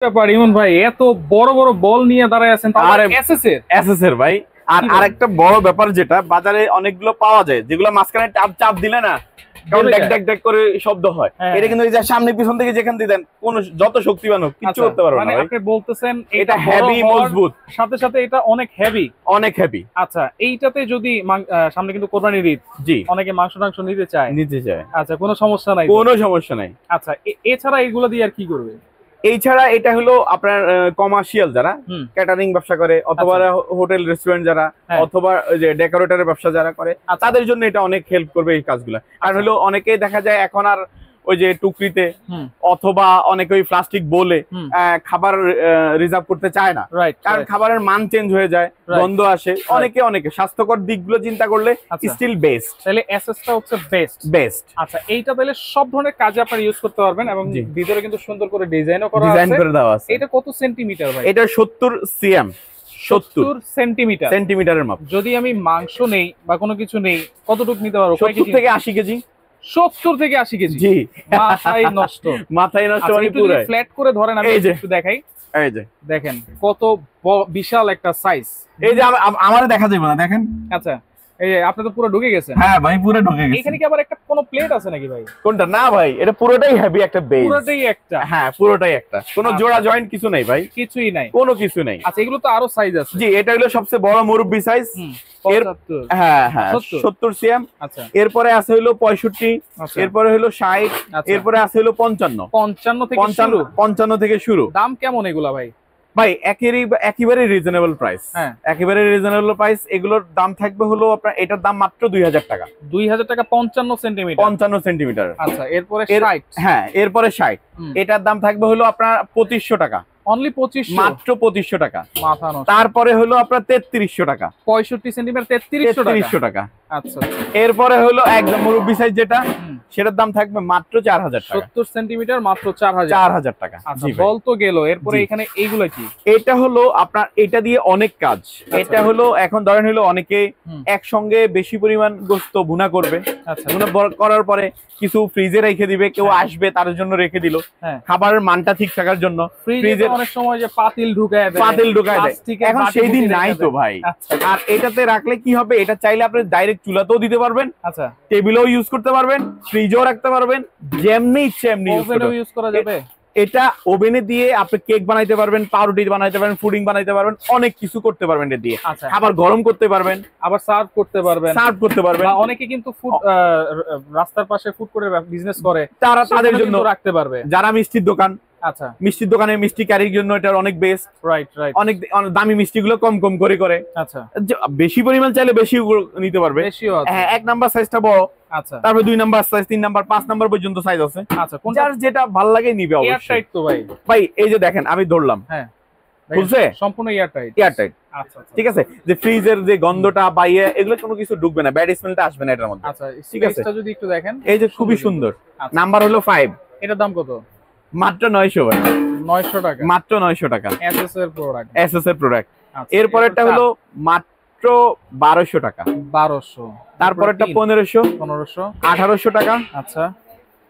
ব্যাপার ইমন ভাই, এত বড় বড় বল নিয়ে দাঁড়ায় আছেন আরে এসএস এর ভাই। আর আরেকটা বড় ব্যাপার, যেটা বাজারে অনেকগুলো পাওয়া যায়, যেগুলো মাঝখানে চাপ চাপ দিলে না কেমন ড্যাক ড্যাক ড্যাক করে শব্দ হয়। এটা কিন্তু এই যে সামনে পিছন থেকে যেখান দিয়ে দেন, কোন যত শক্তিবান হোক কিছু করতে পারবে না। মানে আপনি বলতেছেন এটা হেভি মজবুত, সাথে সাথে এটা অনেক হেভি। অনেক হেভি। আচ্ছা, এইটাতে যদি সামনে কিন্তু কোরবানির ঈদ, জি, অনেকে মাংস টাংস নিতে চায়। আচ্ছা, কোনো সমস্যা নাই? কোনো সমস্যা নাই। আচ্ছা, এছাড়া এগুলো দিয়ে আর কি করবে? এইছাড়া এটা হলো আপনার কমার্শিয়াল যারা ক্যাটারিং ব্যবসা করে, অথবা হোটেল রেস্টুরেন্ট যারা, অথবা যে ডেকোরেটরের ব্যবসা যারা করে, তাদের জন্য এটা অনেক হেল্প করবে এই কাজগুলো। কারণ হলো অনেকেই দেখা যায় এখন আর ওই যে টুকরিতে অথবা অনেকে ওই প্লাস্টিক বলে খাবার রিজার্ভ করতে চায় না, কারণ খাবারের মান চেঞ্জ হয়ে যায়, গন্ধ আসে। অনেকে স্বাস্থ্যকর দিকগুলো চিন্তা করলে স্টিল বেস্ট। তাহলে এসএসটা হচ্ছে বেস্ট। আচ্ছা, এইটা তাহলে সব ধরনের কাজে আপনি ইউজ করতে পারবেন, এবং ভিতরে কিন্তু সুন্দর করে ডিজাইনও করা আছে, ডিজাইন করে দেওয়া আছে। এটা কত সেন্টিমিটার ভাই? এটা 70 সিএম, 70 সেন্টিমিটারের মাপ। যদি আমি মাংস নেই বা কোনো কিছু নেই, কতটুকু নিতে পারবো? 70 থেকে 80 কেজি। 70 থেকে 80 কেজি? জি, মাথায় নষ্ট। মানে পুরো ফ্ল্যাট করে ধরেন, আমি একটু দেখাই। এই যে দেখেন কত বিশাল একটা সাইজ। এই যে আমারে দেখা যাবে না, দেখেন। আচ্ছা, এই আপনি তো পুরো ঢুকে গেছেন। হ্যাঁ ভাই, পুরো ঢুকে গেছে। এখানে কি আবার একটা কোনো প্লেট আছে নাকি ভাই? কোনটা? না ভাই, এটা পুরোটাই হেভি একটা বেস। পুরোটাই একটা? হ্যাঁ, পুরোটাই একটা, কোনো জোড়া জয়েন্ট কিছু নাই ভাই, কিছুই নাই, কোনো কিছু নাই। আচ্ছা, এগুলো তো আরো সাইজ আছে? জি, এটা হলো সবচেয়ে বড় মুরব্বি সাইজ। 75। হ্যাঁ, 70 সিএম। আচ্ছা, এরপরে আছে হলো 65, এরপরে হলো 60, এরপরে আছে হলো 55। 55 থেকে শুরু। দাম কেমন এগুলা ভাই? ভাই একেবারে রিজনেবল প্রাইস। একেবারে রিজনেবল প্রাইস। এগুলোর দাম থাকবে হলো আপনার, এটার দাম মাত্র 2000 টাকা। 2000 টাকা 55 সেন্টিমিটার? 55 সেন্টিমিটার। আচ্ছা, এরপরে 60? হ্যাঁ, এরপরে 60। এটার দাম থাকবে হলো আপনার 2500 টাকা। অনলি 2500? মাত্র 2500 টাকা। মাথা নষ্ট। তারপরে হলো আপনার 3300 টাকা। 65 সেন্টিমিটার 3300 টাকা। আচ্ছা, এরপরে হলো একদম মুরব্বি সাইজ যেটা, সেটার দাম থাকবে মাত্র 4000 টাকা। 70 সেন্টিমিটার মাত্র 4000 টাকা। আচ্ছা, বল তো গেল। এরপরে এখানে এইগুলা কি? এটা হলো আপনার, এটা দিয়ে অনেক কাজ। এটা হলো এখন ধরেন হলো অনেকে একসঙ্গে বেশি পরিমাণ গোশত ভুনা করবে। ভুনা করার পরে কিছু ফ্রিজে রেখে দিবে, কেউ আসবে তার জন্য রেখে দিল, খাবারের মানটা ঠিক থাকার জন্য। ফ্রিজে অনেক সময় যে পাতিল ঢুকায় দেয়, এখন সেই দিন নাই তো ভাই। আর এটাতে রাখলে কি হবে, এটা চাইলে আপনি ডাইরেক্ট চুলাতেও দিতে পারবেন, আচ্ছা, টেবিলেও ইউজ করতে পারবেন, ফ্রিজেও রাখতে পারবেন, যেমনি ইচ্ছে এমনি ইউজ করা যাবে। এটা ওভেনে দিয়ে আপনি কেক বানাইতে পারবেন, পাউরুটি বানাইতে পারবেন, পুডিং বানাইতে পারবেন, অনেক কিছু করতে পারবেন এটা দিয়ে। খাবার গরম করতে পারবেন, আবার সার্ভ করতে পারবেন। অনেকে কিন্তু রাস্তার পাশে ফুড কোর্টের বিজনেস করে, তাদের জন্য রাখতে পারবে। যারা মিষ্টির দোকান, আচ্ছা, মিষ্টির দোকানে মিষ্টি ক্যারির জন্য এটা অনেক বেস্ট। রাইট। অনেক দামি মিষ্টি গুলো কম কম করে, আচ্ছা, বেশি পরিমাণ চাইলে বেশি নিতে পারবে। হ্যাঁ, 1 নাম্বার সাইজটা বড়, আচ্ছা, তারপর 2 নাম্বার সাইজ, 3 নাম্বার, 5 নাম্বার পর্যন্ত সাইজ আছে। আচ্ছা, যার যেটা ভালো লাগে নিবে অবশ্যই। এয়ারটাইট তো ভাই? ভাই এই যে দেখেন, আমি ধরলাম, হ্যাঁ, বুঝছে, সম্পূর্ণ এয়ারটাইট। আচ্ছা, ঠিক আছে। যে ফ্রিজের যে গন্ধটা বাইরে, এগুলো কোনো কিছু ঢুকবে না, ব্যাড স্মেলটা আসবে না এটার মধ্যে। আচ্ছা, ঠিক আছে। এটা যদি একটু দেখেন, এই যে খুবই সুন্দর। নাম্বার হলো 5। এটার দাম কত? মাত্র 900 ভাই। 900 টাকা? মাত্র 900 টাকা। এসএস এর প্রোডাক্ট। এরপরেরটা হলো মাত্র 1200 টাকা। 1200। তারপরেরটা 1500, 1800 টাকা। আচ্ছা,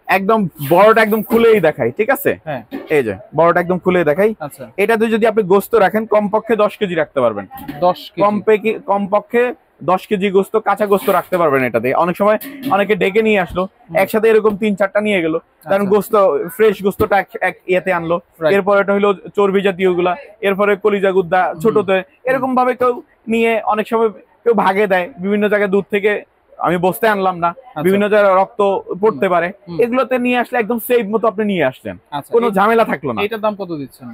একদম বড়টা একদম খুলেই দেখাই, ঠিক আছে? হ্যাঁ, এই যে বড়টা একদম খুলেই দেখাই। আচ্ছা, এটাতে যদি আপনি গোশত রাখেন, কমপক্ষে 10 কেজি রাখতে পারবেন। 10 কেজি? কমপক্ষে 10 কেজি গোশত, কাঁচা গোশত রাখতে পারবেন এটাতে। অনেক সময় অনেকে ডেকে নিয়ে আসলো, একসাথে এরকম 3-4টা নিয়ে গেল, কারণ গোশত ফ্রেশ গোশতটা এক ইয়েতে আনলো। এরপর এটা হলো চর্বি জাতীয় গুলা, এরপরে কলিজা গুদ্দা ছোটতে, এরকম ভাবে কেউ নিয়ে, অনেক সময় কেউ ভাগে দেয় বিভিন্ন জায়গায়, দূর থেকে আমি বসতে আনলাম না, বিভিন্ন জায়গায় রক্ত পড়তে পারে, এগুলোতে নিয়ে আসলে একদম সেফ মতো আপনি নিয়ে আসছেন, কোনো ঝামেলা থাকলো না। এটার দাম কত দিচ্ছেন?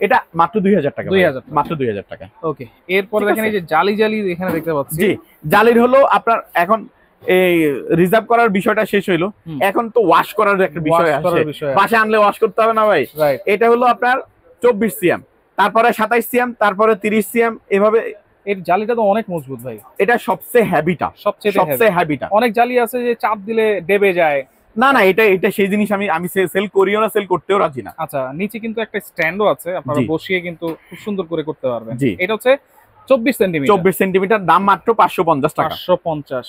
এটা মাত্র 2000 টাকা। মাত্র 2000 টাকা। ওকে। এরপর দেখেন এই যে জালি এখানে দেখতে পাচ্ছি। জি, জালির হলো আপনার এখন এই রিজার্ভ করার বিষয়টা শেষ হইলো, এখন তো ওয়াশ করার একটা বিষয় আছে। বাসে আনলে ওয়াশ করতে হবে না ভাই। এটা হলো আপনার 24 সিএম, তারপরে 27 সিএম, তারপরে 30 সিএম, এভাবে। এর জালিটা তো অনেক মজবুত ভাই। এটা সবচেয়ে হেভিটা, সবচেয়ে হেভিটা। অনেক জালি আছে যে চাপ দিলে দেবে যায়। না, এটা সেই জিনিস আমি সেল করিও না, সেল করতেও রাজি না। আচ্ছা, নিচে কিন্তু একটা স্ট্যান্ডও আছে, আপনারা বসিয়ে কিন্তু খুব সুন্দর করে করতে পারবেন। এটা হচ্ছে 24 সেন্টিমিটার, দাম মাত্র 550 টাকা। 550।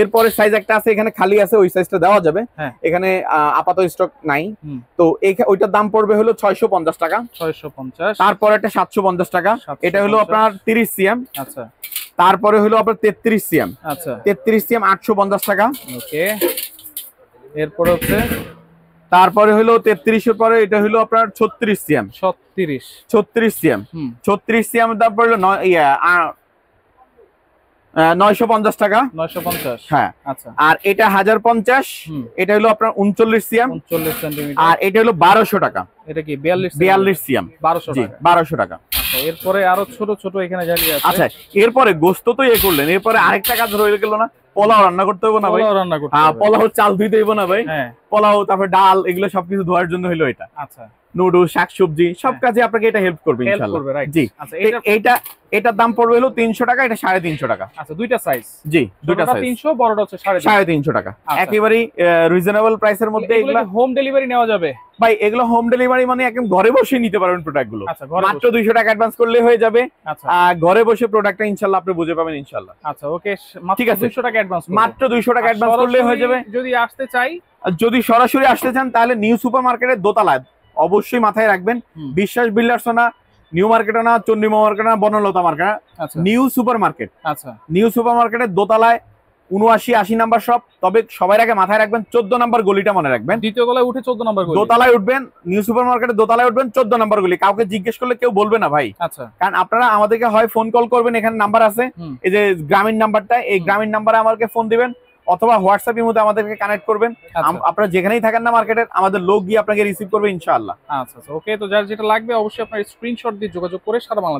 এরপরে সাইজ একটা আছে এখানে খালি আছে, ওই সাইজটা দেওয়া যাবে। এখানে আপাতত স্টক নাই, তো ওইটার দাম পড়বে হলো 650 টাকা। 650। তারপর একটা 750 টাকা, এটা হলো আপনার 30 সিএম। আচ্ছা। তারপরে হলো আপনার 33 সিএম। আচ্ছা, 33 সিএম 850 টাকা। ওকে। এরপর হচ্ছে তারপরে হলো 33 এর পরে এটা হলো আপনার 36 সিএম। 36 সিএম। 36 সিএম এর দাম পড়লো 950 টাকা। 950। হ্যাঁ। আচ্ছা। আর এটা 1050, এটা হলো আপনার 39 সিএম। 39 সেন্টিমিটার। আর এটা হলো 1200 টাকা। এটা কি 42 সিএম। 1200 টাকা। 1200 টাকা। আচ্ছা, এরপরে আরো ছোট ছোট এখানে জালি আছে। আচ্ছা, এরপরে গোশত তো করলেন, এরপরে আরেকটা কাজ রয়ে গেল না, পোলাও রান্না করতে হবে না ভাই? পোলাও রান্না করতে হবে। পোলাও চাল ধুইতে হবে না ভাই? হ্যাঁ। পোলাও, তারপর ডাল, এগুলো সবকিছু ধোয়ার জন্য হলো এটা। আচ্ছা। নুডলস, শাকসবজি সব কাজে আপনাকে এটা হেল্প করবে ইনশাআল্লাহ। জি। আচ্ছা, এটার দাম পড়বে হলো 300 টাকা, এটা 350 টাকা। আচ্ছা, দুইটা সাইজ। জি, দুইটা সাইজ। 300, বড়টা হচ্ছে 350 টাকা। একেবারে রিজনেবল প্রাইসের মধ্যে। এগুলো হোম ডেলিভারি নেওয়া যাবে ভাই? এগুলো হোম ডেলিভারি মানে একদম ঘরে বসে নিতে পারবেন প্রোডাক্টগুলো। আচ্ছা, মাত্র 200 টাকা অ্যাডভান্স করলে হয়ে যাবে। আচ্ছা। ঘরে বসে প্রোডাক্টটা ইনশাআল্লাহ আপনি বুঝে পাবেন ইনশাআল্লাহ। আচ্ছা, ওকে। ঠিক আছে, 200 টাকা অ্যাডভান্স, মাত্র 200 টাকা অ্যাডভান্স করলে হয়ে যাবে। যদি আসতে চাই, যদি সরাসরি আসতে চান তাহলে নিউ সুপার মার্কেটের দোতলায়, অবশ্যই মাথায় রাখবেন, বিশ্বাস বিল্ডার্স না, নিউ মার্কেট না, চন্ডিমা মার্কেট না, বনলতা মার্কেট না, নিউ সুপার মার্কেট। আচ্ছা। নিউ সুপার মার্কেটের দোতলায় 79-80 নাম্বার শপ। তবে সবার আগে মাথায় রাখবেন 14 নাম্বার গলিটা মনে রাখবেন। দ্বিতীয় তলায় উঠে 14 নাম্বার গলি, দোতলায় উঠবেন, নিউ সুপার মার্কেটের দোতলায় উঠবেন, 14 নাম্বার গলি। কাউকে জিজ্ঞেস করলে কেউ বলবে না ভাই। আচ্ছা। কারণ আপনারা আমাদেরকে হয় ফোন কল করবেন, এখানে নাম্বার আছে, এই যে গ্রামীণ নাম্বারটা, এই গ্রামীণ নাম্বারে আমাকে ফোন দিবেন, অথবা হোয়াটসঅ্যাপের মধ্যে আমাদেরকে কানেক্ট করবেন। আপনারা যেখানেই থাকেন না মার্কেটের, আমাদের লোক গিয়ে আপনাকে রিসিভ করবে ইনশাআল্লাহ। আচ্ছা, ওকে। তো যার যেটা লাগবে অবশ্যই আপনার স্ক্রিনশট দিয়ে যোগাযোগ করে সারা বাংলাদেশ